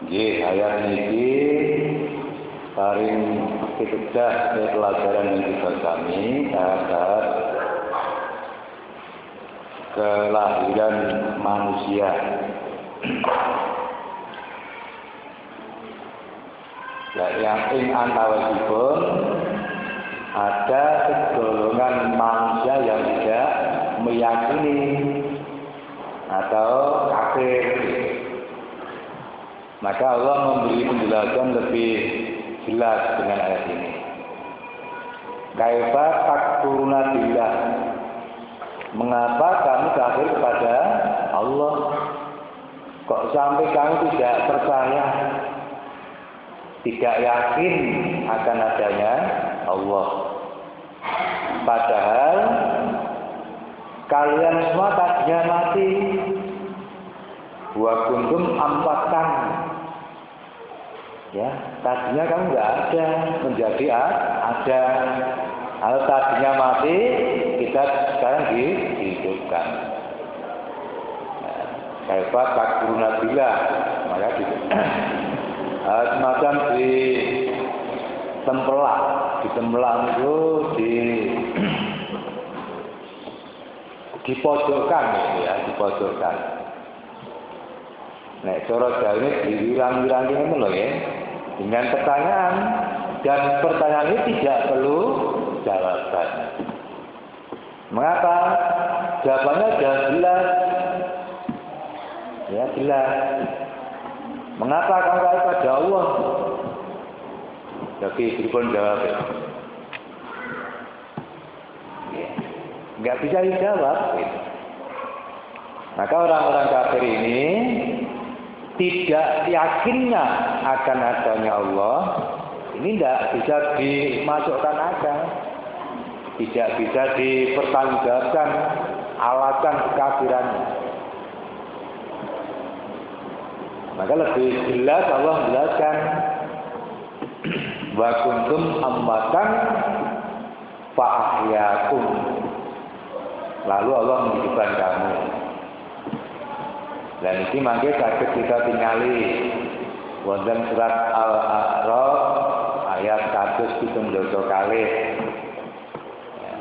Nggih, ayat niki paring pitedah pelajaran yang kita kami terhadap kelahiran manusia. Yang ing antawisipun ada segolongan manusia yang tidak meyakini atau kafir. Maka Allah memberi penjelasan lebih jelas dengan ayat ini. Kaifa takfuruna billah? Mengapa kamu kafir kepada Allah? Kok sampai kamu tidak percaya, tidak yakin akan adanya Allah? Padahal kalian semua tadinya mati. Wa kuntum amwatan. Ya, tadinya kamu nggak ada, menjadi ada. Kalau tadinya mati, kita sekarang dihidupkan. Kaifa takfuruna billah? Maka semacam di tempelak itu dipojokkan gitu ya, dipojokkan. Nah, cara Jawa ini diwilang-wilangi itu loh ya, dengan pertanyaan, dan pertanyaan ini tidak perlu jawaban. Mengapa? Jawabannya sudah jelas. Ya, jelas. Mengapa kamu kafir pada Allah? Jadi berikut jawab. Ya. Nggak bisa dijawab. Gitu. Maka orang-orang kafir ini tidak yakinnya akan adanya Allah, ini tidak bisa dimasukkan akal, tidak bisa dipertanggungjawabkan alasan kekafirannya. Maka lebih jelas Allah menjelaskan, wa kuntum amwatan fa ahyaakum. Lalu Allah menghidupkan kamu. Dan ini mangke saged kita tingali wonten surat Al-A'raf ayat 117 kali. Ya.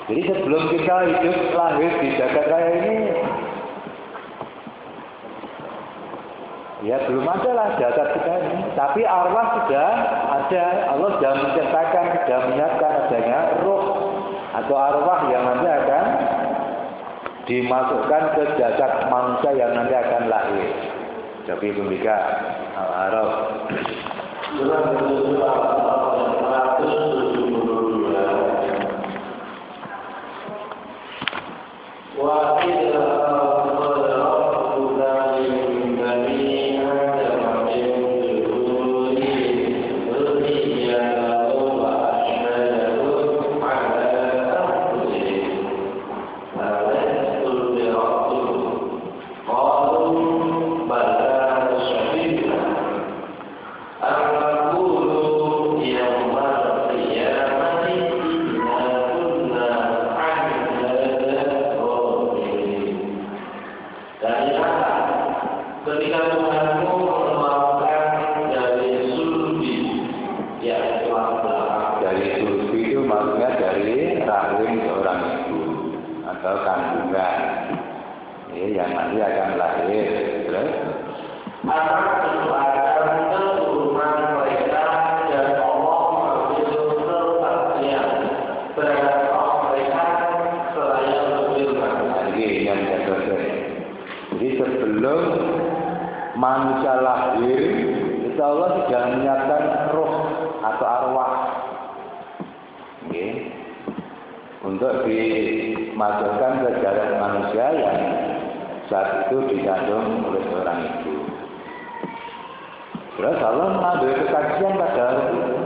Jadi sebelum kita hidup lahir di jagat raya ini, ya belum ada lah jasad kita ini. Tapi arwah sudah ada. Allah sudah menciptakan, sudah menyiapkan adanya ruh atau arwah yang nanti akan dimasukkan ke jasad manusia yang nanti akan lahir. Jadi pembica Al-A'raf. Manusia lahir, itu Allah sudah menyiapkan roh atau arwah, okay, untuk dimasukkan ke jasad manusia yang saat itu dikandung oleh seorang ibu. Terus Allah mengambil kesaksian pada roh itu,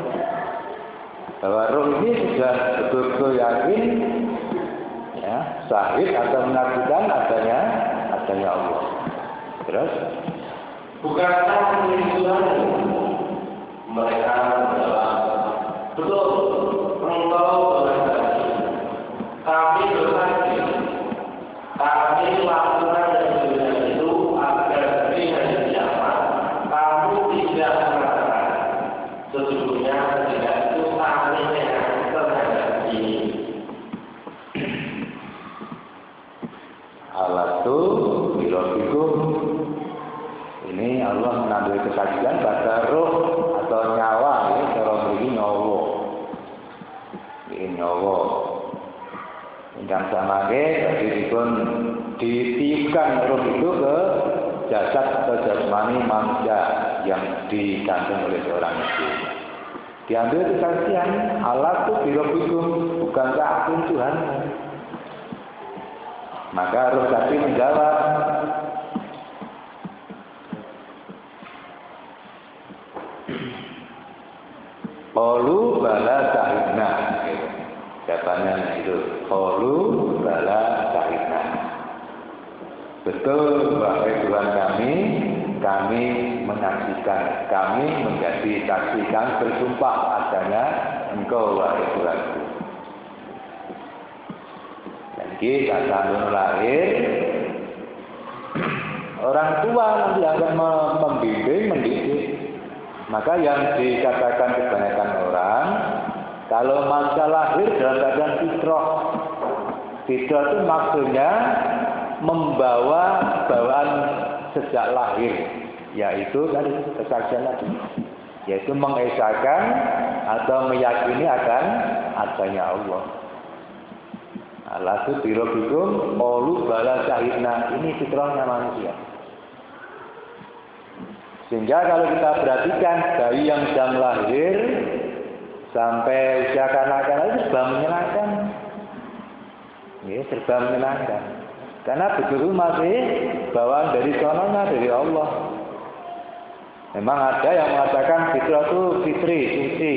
bahwa roh ini sudah betul-betul yakin, ya, syahid atau menyaksikan adanya Allah. Terus bukankah Tuhan mereka adalah betul engkau bersaksi, kami bersaksi, kami lakukan Alastu birabbikum. Ini Allah mengambil kesaksian pada roh atau nyawa ya, cara beri nyawa. Ini nyawa. Ingkang samangke dipun ditiupkan roh itu ke jasad atau jasmani manusia yang dikandung oleh seorang ibu. Diambil kesaksian, Allah itu birabbikum, bukankah aku Tuhan? Maka roh tadi menjawab, qalu bala syahidna. Jawabannya itu, qalu bala syahidna. Betul, wahai Tuhan kami menyaksikan, kami menjadi saksi, kami bersumpah adanya Engkau, wahai Tuhanku. Jadi kata lahir, orang tua nanti akan membimbing, mendidik. Maka yang dikatakan kebanyakan orang, kalau manusia lahir dalam keadaan fitrah, fitrah itu maksudnya membawa bawaan sejak lahir, yaitu tadi kesaksian tadi, yaitu mengesahkan atau meyakini akan adanya Allah. Alastu birabbikum qalu bala syahidna. Ini fitrahnya manusia. Sehingga kalau kita perhatikan bayi yang sedang lahir sampai usia kanak-kanak itu serba menyenangkan. Ya, serba menyenangkan. Karena begitu masih bawaan dari sononya dari Allah. Memang ada yang mengatakan fitrah itu fitri, suci.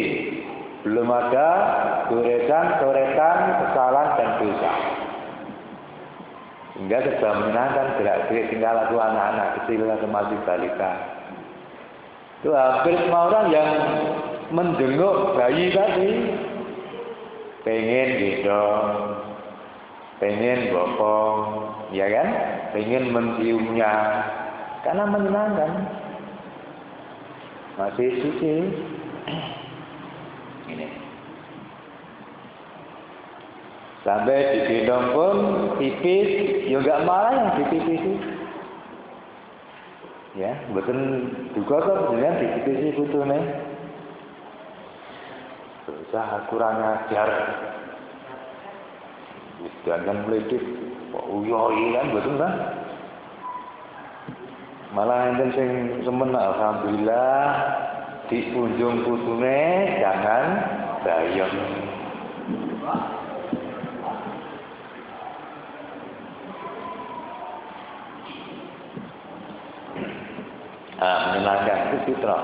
Belum ada goresan, coretan, kesalahan dan dosa. Sehingga serba menyenangkan gerak-gerik tinggal laku anak-anak kecil atau masih balita. Itu hampir semua orang yang menjenguk bayi tadi pengen gendong, pengen bopong, ya kan? Pengen menciumnya, karena menyenangkan. Masih suci. Ini. Sampai digendong pun tipis, juga marah yang ditipis. Ya, betul juga kok dengan ditipis putune. Susah kurang ajar. Jangan meledek. Kok uyoi kan betul kan? Malah enten sing semen alhamdulillah di ujung putune jangan bayang. Menyenangkan itu fitrah.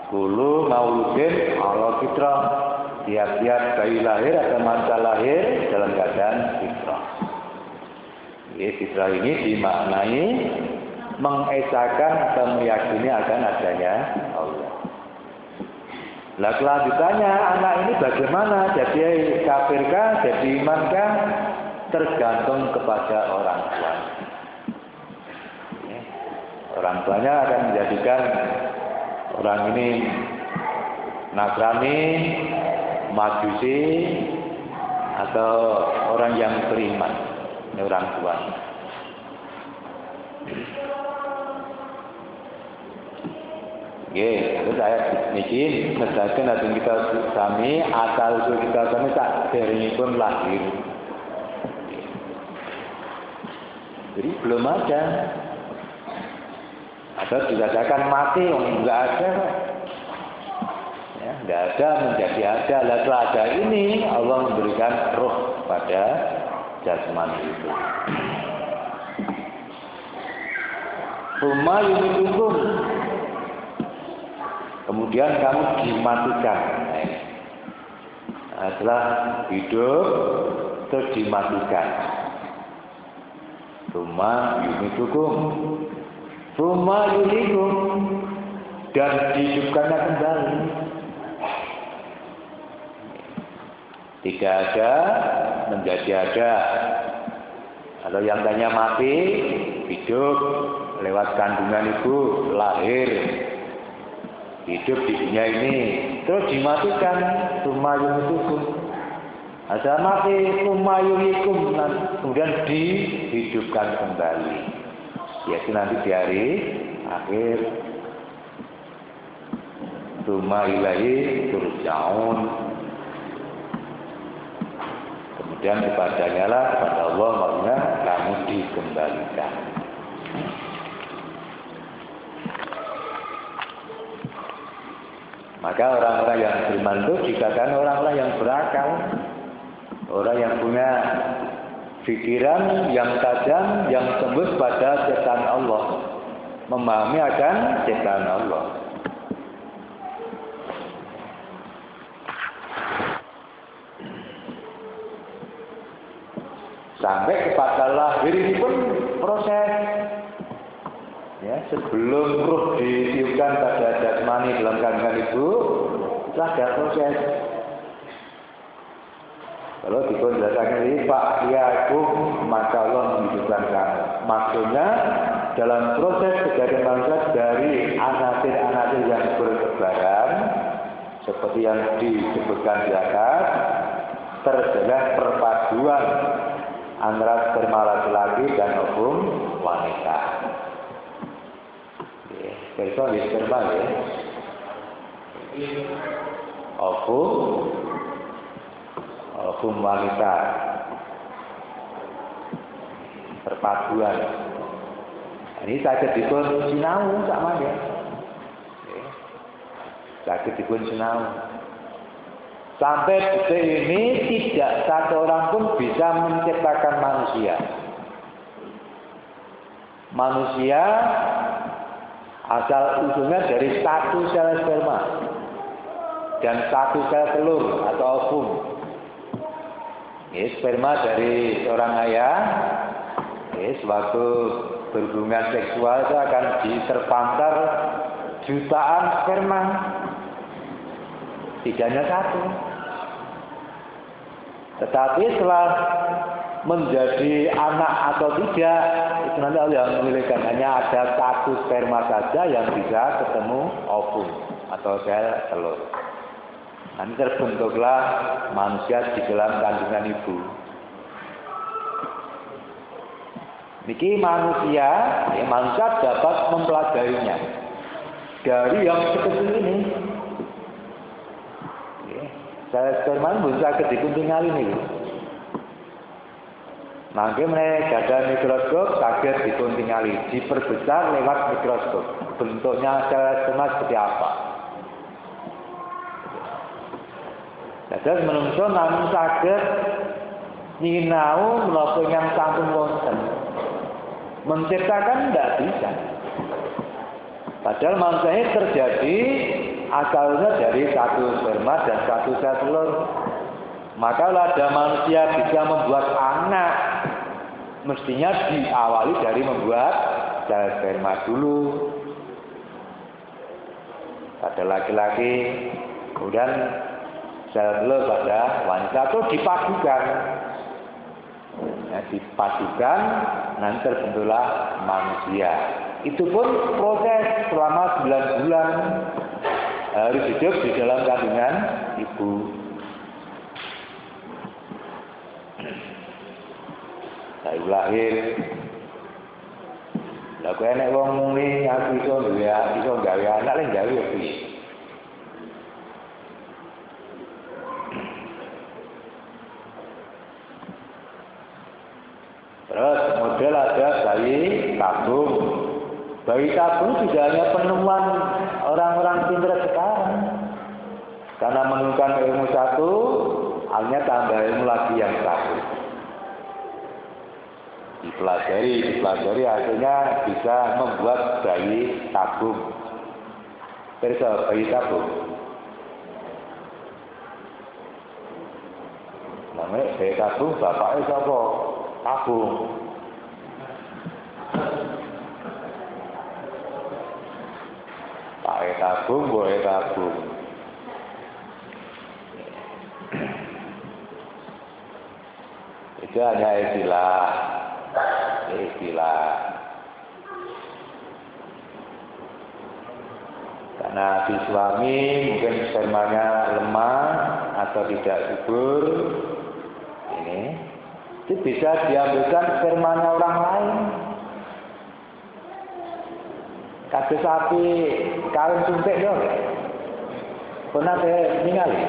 Kulo mauludin ala fitrah. Tiap-tiap bayi lahir atau masa lahir dalam keadaan fitrah. Fitrah ini dimaknai mengesahkan atau meyakini akan adanya Allah. Lah kelanjutannya anak ini bagaimana? Jadi kafirkah? Jadi imankah? Tergantung kepada orang tua. Orang tuanya akan menjadikan orang ini Nasrani, Majusi, atau orang yang beriman. Ini orang tua. Oke, terus saya bikin misalkan nanti kita sami asal usul kita sami tak pun lahir. Jadi belum ada. Atau dikatakan mati, enggak ada. Ya, enggak ada menjadi ada. Setelah ada ini Allah memberikan roh pada jasmani itu. Summa yumitukum. Kemudian kamu dimatikan. Setelah hidup terus dimatikan. Summa yumitukum. Summa yuhyikum. Dan dihidupkannya kembali. Tidak ada menjadi ada. Kalau yang tanya mati, hidup lewat kandungan ibu, lahir, hidup di dunia ini, terus dimatikan, summa yumitukum. Asal mati kumayuhikum, kemudian dihidupkan kembali. Yaitu nanti di hari akhir. Tsumma ilaihi turja'un. Kemudian kepadanya lah, kepada Allah maksudnya kamu dikembalikan. Maka orang-orang yang beriman itu dikatakan orang-orang yang berakal. Orang yang punya pikiran yang tajam, yang tembus pada ciptaan Allah. Memahami akan ciptaan Allah. Sampai kepada lahir ini pun proses. Ya, sebelum ruh ditiupkan pada jasmani dalam kandungan ibu, ada proses. Kalau dikonjelakan ini Pak Yaku, maka Allah menghidupkan kamu. Maksudnya dalam proses kejadian manusia dari anatir-anatir yang bertebaran, seperti yang disebutkan di atas, terjadi perpaduan antara sperma laki-laki dan ovum wanita. Sperma ya. Ovum wanita. Perpaduan. Ini sakit dipun sinau sama ya. Sakit dipun sinau. Sampai detik ini tidak satu orang pun bisa menciptakan manusia. Manusia asal usulnya dari satu sel sperma dan satu sel telur atau ovum. Sperma dari seorang ayah, sewaktu berhubungan seksual itu akan diterpantar jutaan sperma. Tidak hanya satu. Tetapi setelah menjadi anak atau tidak, itu nanti Allah yang memilihkan. Hanya ada satu sperma saja yang bisa ketemu ovum atau sel telur. Nanti terbentuklah manusia di dalam kandungan ibu. Niki manusia dapat mempelajarinya dari yang sekecil ini. Saya sperma belum sakit dikuntingali nih. Mangke mereka ada mikroskop kaget dikuntingali, diperbesar lewat mikroskop. Bentuknya sel sperma seperti apa? Jadi menungso namun sakit nyinau melakukan yang sampun wonten. Menciptakan tidak bisa. Padahal manusia ini terjadi asalnya dari satu sperma dan satu sel telur. Maka kalau ada manusia bisa membuat anak, mestinya diawali dari membuat sel sperma dulu. Pada laki-laki, kemudian sel telur pada wanita itu dipadukan. Dipadukan, nanti terbentuklah manusia. Itu pun proses selama 9 bulan. Harus hidup di dalam kandungan ibu. Saya lahir. Lah kowe nek wong muni aku iso gawe anak lek gawe piye? Terus model ada bayi tabung. Bayi tabung tidak hanya penemuan orang-orang pintar sekarang. Karena menemukan ilmu satu, akhirnya tambah ilmu lagi yang satu. Dipelajari, akhirnya bisa membuat bayi tabung. Terus bayi tabung. Namanya bayi tabung, bapaknya siapa? Tabung. Pakai tabung, boleh tabung. Itu hanya istilah. Karena si suami mungkin spermanya lemah atau tidak subur, itu bisa diambilkan spermanya orang lain. Kados sapi kawin suntik yo. Pernah ningali?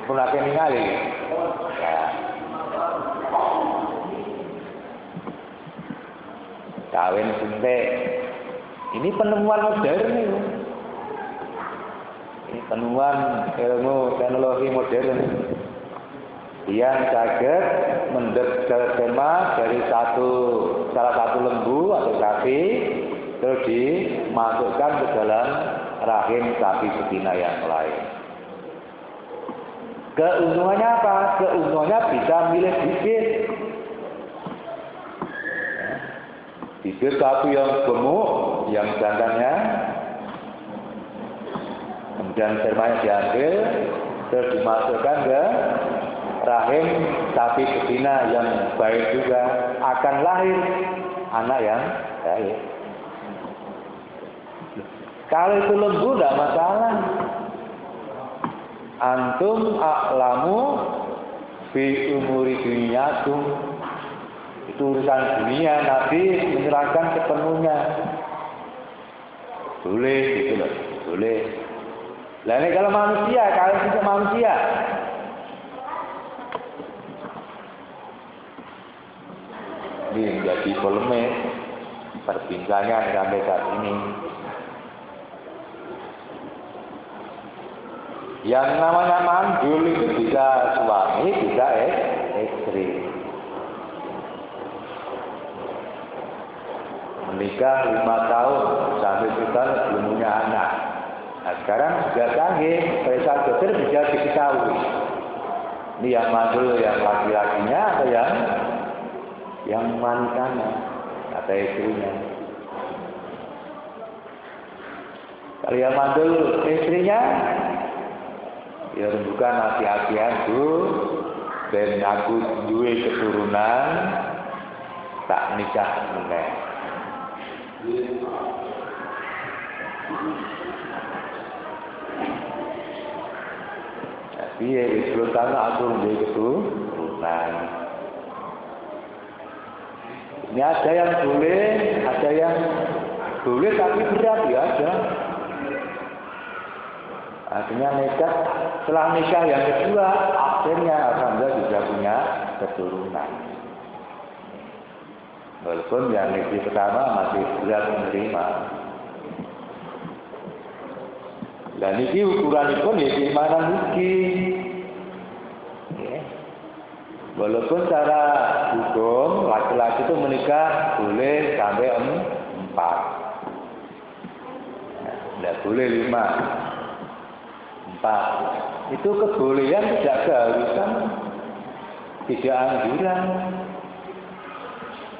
Pernah ningali? Ya. Kawin suntik. Ini penemuan modern ini. Ini penemuan ilmu teknologi modern yang saged mendeteksi sperma dari salah satu lembu atau sapi terus dimasukkan ke dalam rahim sapi betina yang lain. Keuntungannya apa? Keuntungannya bisa milih bibit. Bibit sapi yang gemuk, yang jantannya, kemudian spermanya diambil, terus dimasukkan ke rahim sapi betina yang baik juga, akan lahir anak yang baik. Kalau itu lembu tidak masalah. Antum a'lamu fi umuri dunyakum. Itu urusan dunia, Nabi menyerahkan sepenuhnya. Boleh gitu loh, boleh. Lah ini kalau manusia, kalau itu manusia, ini menjadi polemik perbincangan sampai saat ini. Yang namanya mandul itu bisa suami, bisa istri. Menikah 5 tahun sampai sekarang belum punya anak. Nah, sekarang sudah canggih, periksa dokter bisa diketahui. Ini yang mandul, yang laki-lakinya atau yang wanitanya, kata istrinya. Kalau yang mandul istrinya, ya bukan hati-hatian tuh, dan aku duwe keturunan tak nikah meneh. Tapi ya itu karena aku duwe keturunan. Ini ada yang boleh, ada yang boleh tapi berat ya ada. Akhirnya nikah, setelah nikah yang kedua, akhirnya alhamdulillah juga punya keturunan. Walaupun yang nikah pertama masih berat menerima. Dan ini ukuran itu ya keimanan niki. Ya. Walaupun secara hukum laki-laki itu menikah boleh sampai 4. Tidak boleh 5. 4. Itu kebolehan, tidak keharusan, tidak anjuran.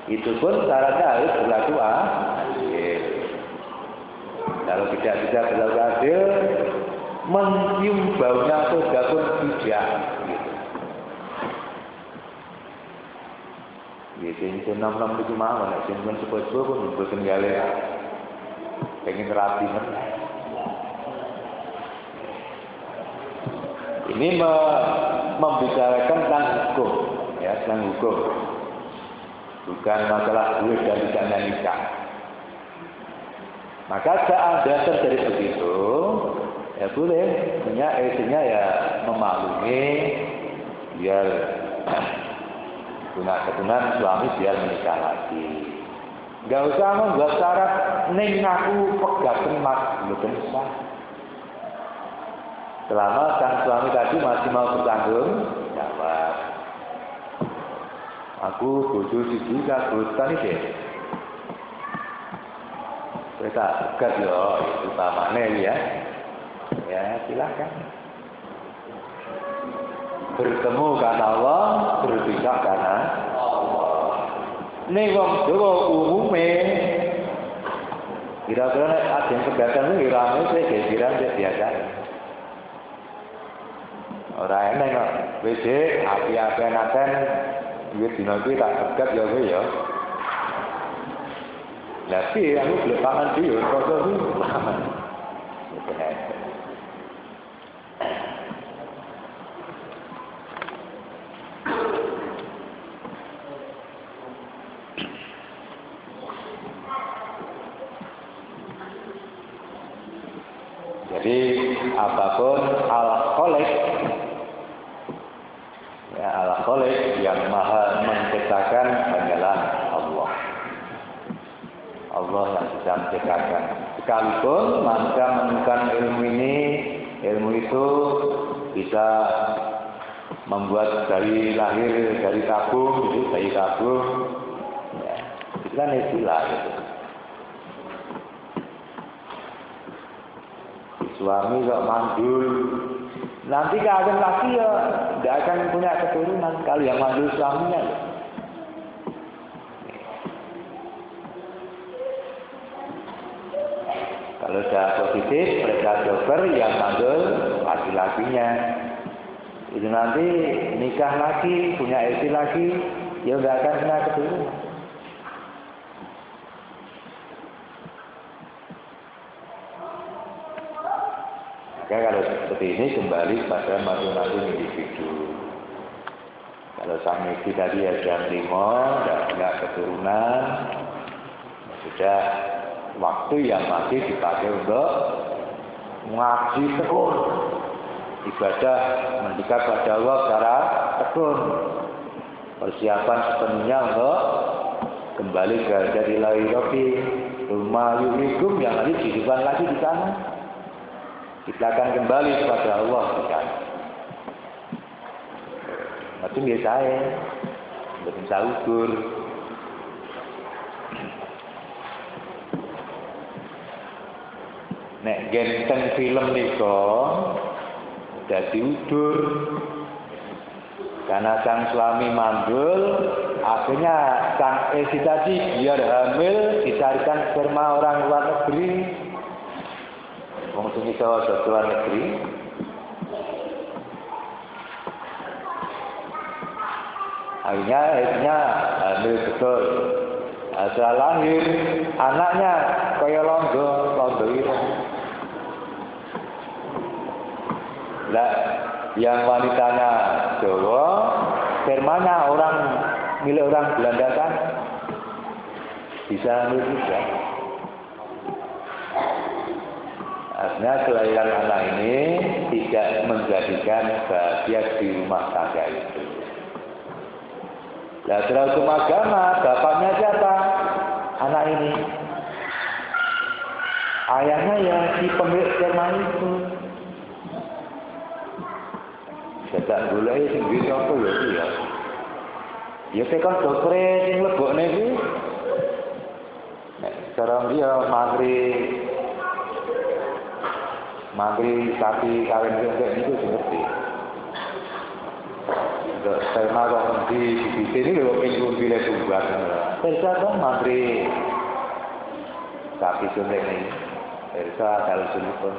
Itu pun syaratnya harus berlaku adil. Kalau tidak bisa berlaku adil, mencium baunya surga pun tidak. Gitu. Ini nom-nom itu mau, nak simpan sepuluh pun bukan gale. Pengen rapi mana? Ini membicarakan tentang hukum, ya, tentang hukum. Bukan masalah duit dan tidaknya nikah. Maka seandainya terjadi begitu, ya boleh, punya istrinya ya memaklumi, biar punya keturunan suami biar menikah lagi. Gak usah membuat syarat ning aku pegaten mas, belum sah. Selama sang suami tadi masih mau bertanggung jawab. Aku bodoh siji kabutan iki. Kita pegat yo, itu pamane ya. Ya, silakan. Bertemu karena Allah, berpisah karena Allah. Ning wong Jawa umume kira-kira ada yang pegatan itu rame sih, kira-kira biasa. Orang enak kok, WC, api-apian aten, duit dino iki tak pegat ya kowe ya. Lah sih aku belum pangan dia, kok iki pangan. apapun al-Khaliq, ya, al-Khaliq yang maha menciptakan hanyalah Allah. Allah yang bisa menciptakan. Sekalipun manusia menemukan ilmu ini, ilmu itu bisa membuat dari lahir dari tabung, gitu, bayi tabung, ya, itu kan istilah gitu. Suami kok mandul, nanti kawin lagi ya tidak akan punya keturunan kalau yang mandul suaminya. Kalau sudah positif, mereka dokter yang mandul laki-lakinya. Itu nanti nikah lagi, punya istri lagi, ya nggak akan punya keturunan. Maka kalau seperti ini kembali pada masing-masing individu. Kalau sang istri tadi ada 5, tidak punya keturunan, sudah waktu yang masih dipakai untuk ngaji tekun, ibadah mendekat pada Allah secara tekun, persiapan sepenuhnya untuk kembali ke dari lahirabi rumah yurikum yang nanti kehidupan lagi di sana. Kita akan kembali kepada Allah di sana. Macam biasa ya, betul ukur. Nek genteng film niko dadi udur. Karena sang suami mandul, akhirnya sang istri tadi biar hamil dicarikan sperma orang luar negeri. Wong sing iso luar negeri. Akhirnya hamil betul. Setelah lahir, anaknya kaya londo ireng. Lah, yang wanitanya Jawa, spermanya orang milik orang Belanda kan bisa hamil juga. Artinya kelahiran anak ini tidak menjadikan bahagia di rumah tangga itu. Nah, setelah hukum agama, bapaknya siapa? Anak ini. Ayahnya ya si pemilik sperma itu. Tidak boleh sing duwe apa ya iki ya. Ya tekan dokter sing lebokne iki. Nek cara dia magri sapi kawin kayak itu ngerti. Sperma kok di sini lho pengen pilih tunggal. Persa kan magri sapi suntik ini. Persa kalau sunipun.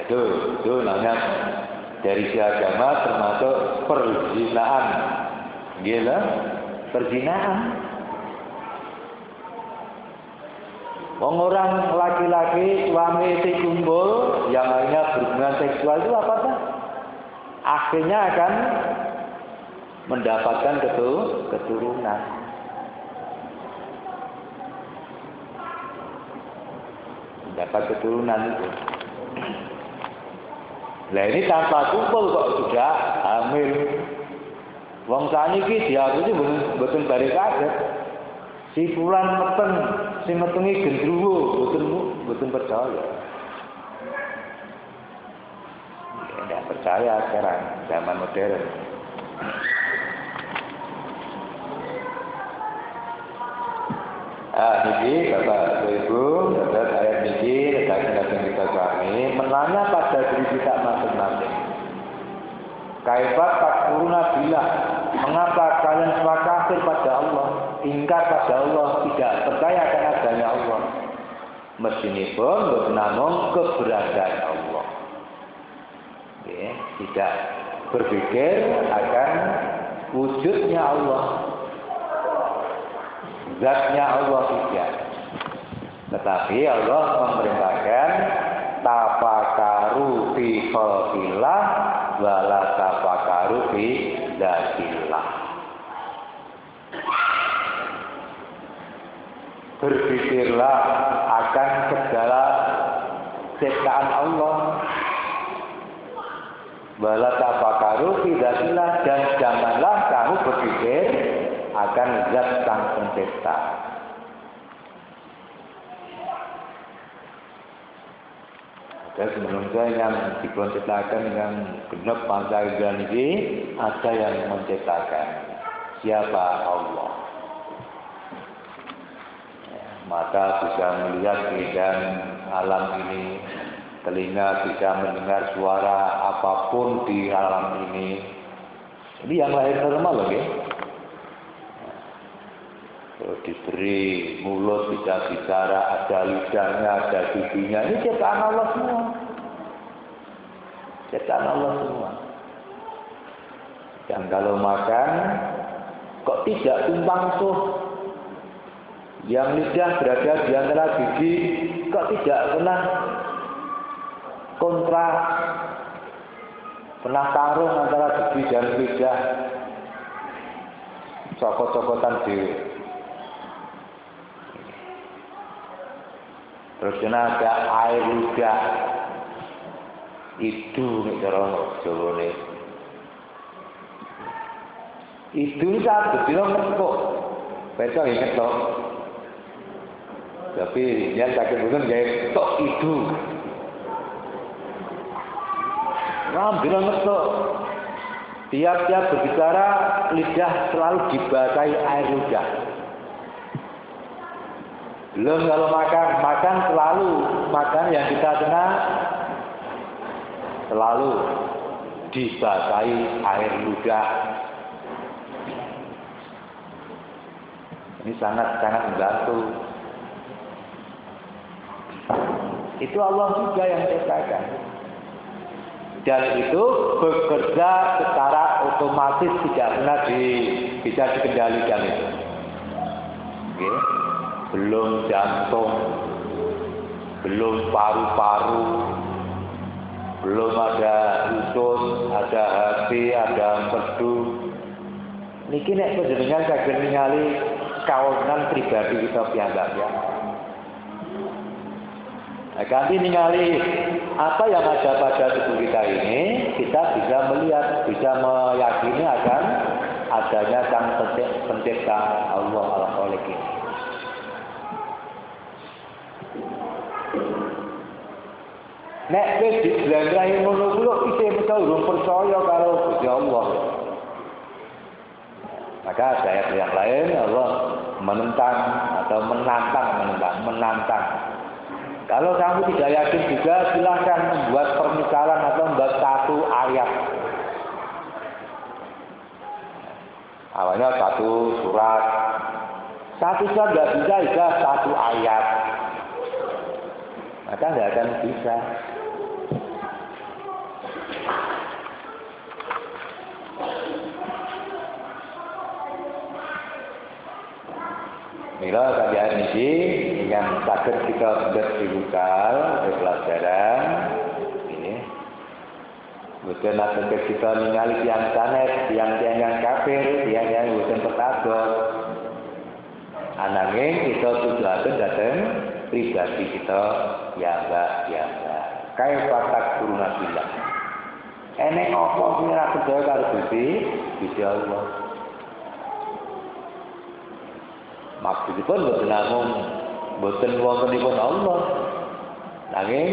Itu namanya dari si agama termasuk perzinaan. Gila, perzinaan. Wong orang laki-laki suami istri kumpul yang akhirnya berhubungan seksual itu apa tuh? Akhirnya akan mendapatkan keturunan. Mendapat keturunan itu. Nah ini tanpa kumpul kok sudah hamil. Wong saniki diakui mboten bare kaget. Si fulan meteng, si metengi gendruwo, mboten percaya. Tidak percaya sekarang zaman modern. Niki Bapak Ibu, dapat ayat niki redaksi kita suami menanya pada diri kita masing-masing. Kaifat takfuruna billah, mengapa kalian semua kafir pada Allah, ingkar pada Allah, tidak percaya akan adanya Allah. Meskipun namun keberadaan Allah. Oke, tidak berpikir akan wujudnya Allah. Zatnya Allah tidak. Tetapi Allah memerintahkan tafakaru fi khalqillah wala tafakaru fi dzatillah. berpikirlah akan segala ciptaan Allah. Wala tafakaru fidatillah, dan janganlah kamu berpikir akan zat sang pencipta. Dan sebelumnya yang diciptakan dengan genap panca indera ini, ada yang menciptakan. Siapa? Allah. Mata bisa melihat keindahan alam ini, telinga bisa mendengar suara apapun di alam ini. Ini yang lahir normal loh ya. Diberi mulut bisa bicara, ada lidahnya, ada giginya. Ini ciptaan Allah semua. Ciptaan Allah semua. Dan kalau makan, kok tidak tumpang suh? Yang lidah berada di antara gigi, kok tidak pernah kontra, pernah tarung antara gigi dan lidah, cokot-cokotan di. Terus ada air ludah, itu nih cara Jawa nih. Itu satu bilang kok, betul ingat loh. Tapi dia sakit bukan kayak tok itu. Nah, bilang kok, tiap-tiap berbicara lidah selalu dibasahi air ludah. Belum kalau makan selalu makan yang kita dengar selalu dibasahi air ludah. Ini sangat membantu. Itu Allah juga yang ciptakan. Dan itu bekerja secara otomatis, tidak pernah bisa dikendalikan itu. Oke. Belum jantung, belum paru-paru, belum ada usus, ada hati, ada empedu. Niki nek panjenengan saged ningali kawanan pribadi kita piyambak. Ganti ningali apa yang ada pada tubuh kita ini, kita bisa melihat, bisa meyakini akan adanya sang pencipta Allah Al-Khaliq ini. Nek wis diglandrahi ngono kuwi isih mesti urung percaya karo Gusti Allah. Maka ayat yang lain Allah menentang atau menantang. Kalau kamu tidak yakin juga silahkan membuat permisalan atau membuat satu ayat. Awalnya satu surat. Satu surat tidak bisa juga satu ayat. Maka tidak akan bisa. Mila kajian ini yang sakit kita sudah dibukal di pelajaran ini. Bukan nanti kita ningali yang sanet, yang kafir, yang bukan petadot. Anangin kita sudah datang pribadi kita biasa. Kayak patak kuruna bilang. Enek apa punya percaya karo Gusti Allah. Maksudipun boten namung boten wontenipun Allah. Nanging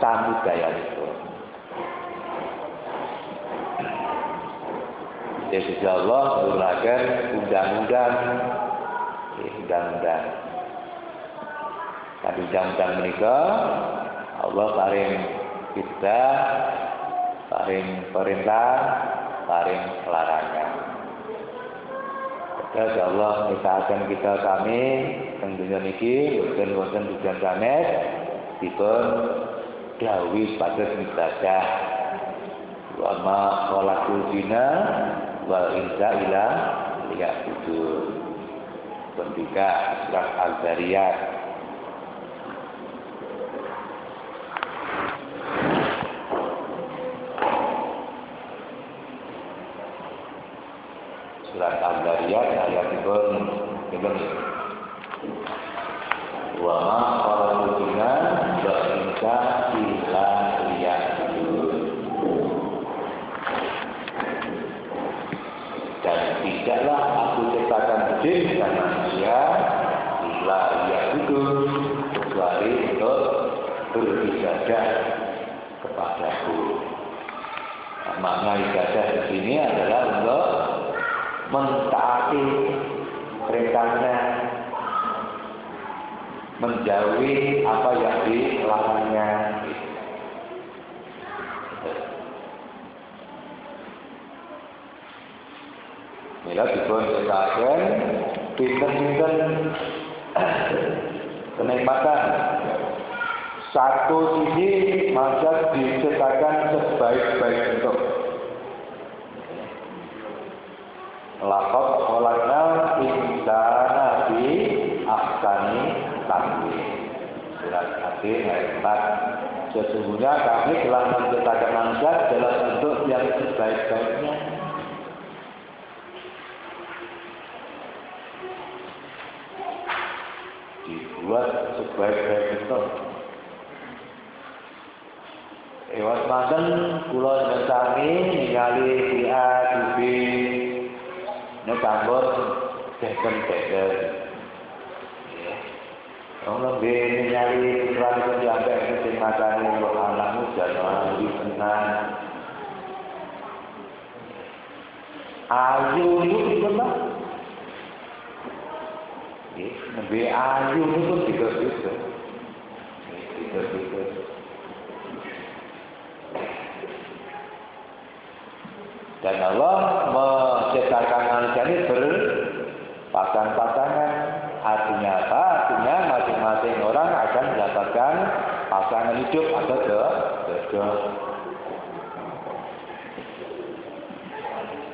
samudayanipun. Jadi Allah menggunakan undang-undang. Tapi undang-undang menika Allah paring kita, paring perintah, paring larangan. Ya Allah misalkan kita kami tentunya niki boten tujuan sanes dipun dawuh pados ibadah wa ma khalaqul jinna wal insa illa liya'budun. Ketika surat Al-Zariyat surat Al-Zariyat ayat 3. beribadah kepadaku. Nah, makna ibadah di sini adalah untuk mentaati perintahnya, menjauhi apa yang dilarangnya. Mila dipun ceritakan pinten-pinten kenikmatan. Satu sisi maka diciptakan sebaik-baik bentuk. Laqad khalaqnal insana fi ahsani taqwim. Surat Al-Fatih ayat 4. Sesungguhnya kami telah menciptakan manusia dalam bentuk yang sebaik-baiknya. Dibuat sebaik-baik bentuk. Ewas manten kula ngesami ningali dia dubi nek kanggo deken-deken. Wong lembe ningali putrane kok diambek sing makane kok anakmu jangan tenang. Ayu niku pripun, Pak? Nggih, nembe ayu niku digo-digo. Digo-digo. Dan Allah menciptakan manusia ini berpasang-pasangan. Artinya apa? Artinya masing-masing orang akan mendapatkan pasangan hidup atau jodoh.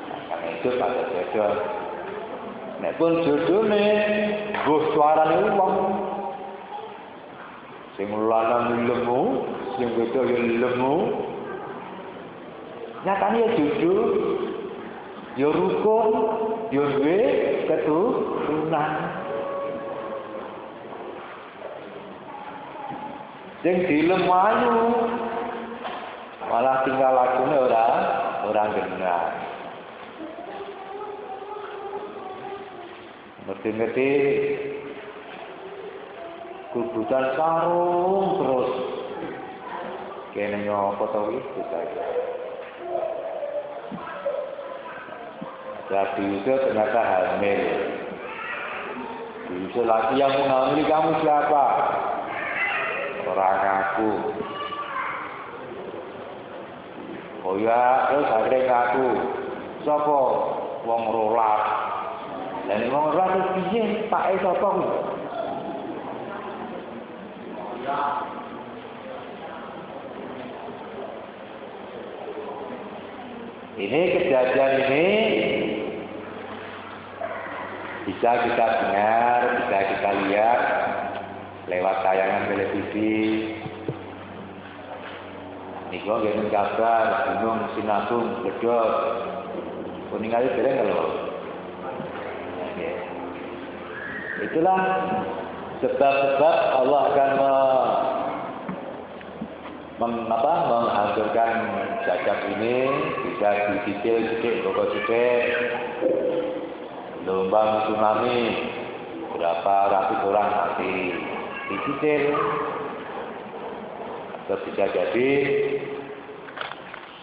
Pasangan hidup atau jodoh. Nek pun jodohne nggo suarane wong. Sing lanang lemu, sing wedok yo lemu. Nyatane ya jodoh, ya rukun, ya duwe keturunan. Sing dilem ayu malah tinggal lakune orang genah. Ngerti-ngerti kubutan sarung terus kene nyopo to iki jadi itu ternyata hamil. Diusul lagi yang menghamili kamu siapa? Orang aku. Oh ya, terus akhirnya aku. Siapa? Wong rolas. Dan wong rolas itu piye? Pak siapa? Ini kejadian ini bisa kita dengar, bisa kita lihat lewat tayangan televisi. Niku nggih kabar Gunung Sinabung Gedhog. Kuningali dereng kalau. Itulah sebab-sebab Allah akan menghancurkan jagat ini, bisa dicicil sedikit, pokok sedikit. Gelombang tsunami, berapa ratus orang mati, dicicil. Atau bisa jadi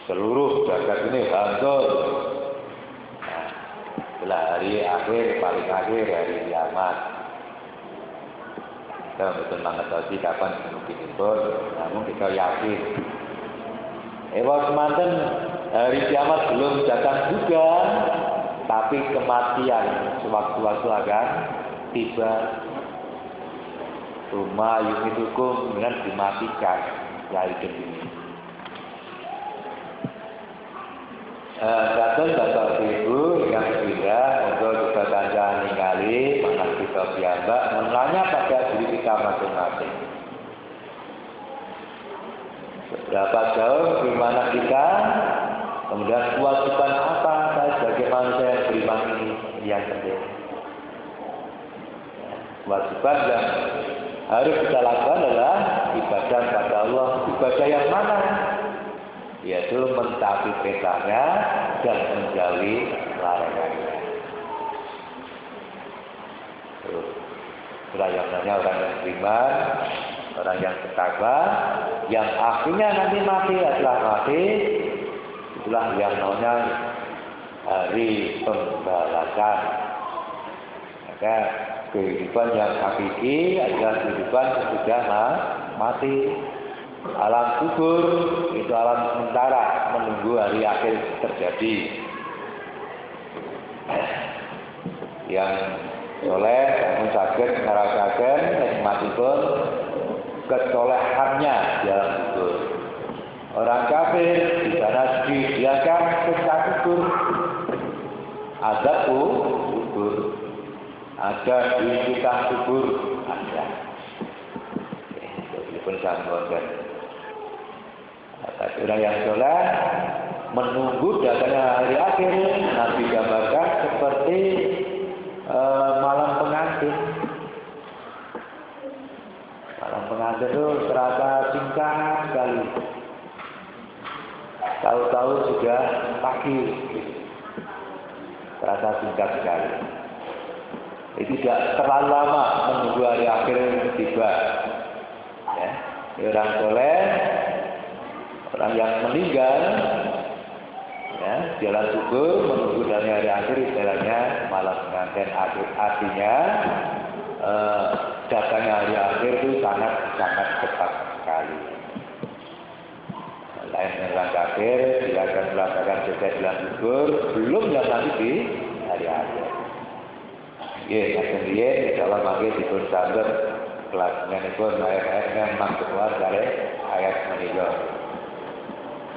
seluruh jagat ini hancur. Nah, itulah hari akhir, paling akhir hari kiamat. Kita betul mengetahui kapan mungkin itu, namun kita yakin. Semanten hari kiamat belum datang juga, tapi kematian sewaktu-waktu akan tiba. Rumah yumitukum dengan dimatikan ya hidup ini. Datang bapak ibu yang ketiga untuk juga kanca ningali mana kita piyambak menanya pada diri kita masing-masing. Seberapa jauh di mana kita, kemudian kewajiban apa saya sebagai manusia yang beriman ini yang penting. Kewajiban yang harus kita lakukan adalah ibadah kepada Allah. Ibadah yang mana? Yaitu mentaati perintahnya dan menjauhi larangannya. Terus, yang namanya orang yang beriman Orang yang bertakwa, yang akhirnya nanti mati adalah mati, itulah yang namanya hari pembalasan. Maka kehidupan yang hakiki adalah kehidupan sesudah mati. Alam kubur itu alam sementara, menunggu hari akhir terjadi. Yang soleh, yang sakit, ngarasakan, yang mati pun kesolehannya di alam kubur. Orang kafir di sana disediakan siksa kubur, ada kubur, ada di siksa kubur, ada. Itu pun sambungan. Orang yang soleh menunggu datangnya hari akhir. Nabi gambarkan seperti malam pengantin. Malam pengantin itu terasa singkat sekali. Tahu-tahu sudah pagi. Terasa singkat sekali. Itu tidak terlalu lama menunggu hari akhir tiba. Ya. Orang soleh, orang yang meninggal, ya, jalan kubur menunggu dari hari akhir istilahnya malam pengantin. Artinya datangnya hari akhir itu sangat cepat sekali. Lain dengan orang kafir, silakan melakukan jeda jalan kubur belum yang nanti di hari akhir. Ya, akhirnya insyaallah mangke dipun sambet kelasnya niku ayat-ayat yang masuk keluar dari ayat menika.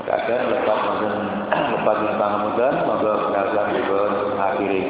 Kadang lepas pangapunten, monggo pengajian dipun akhiri.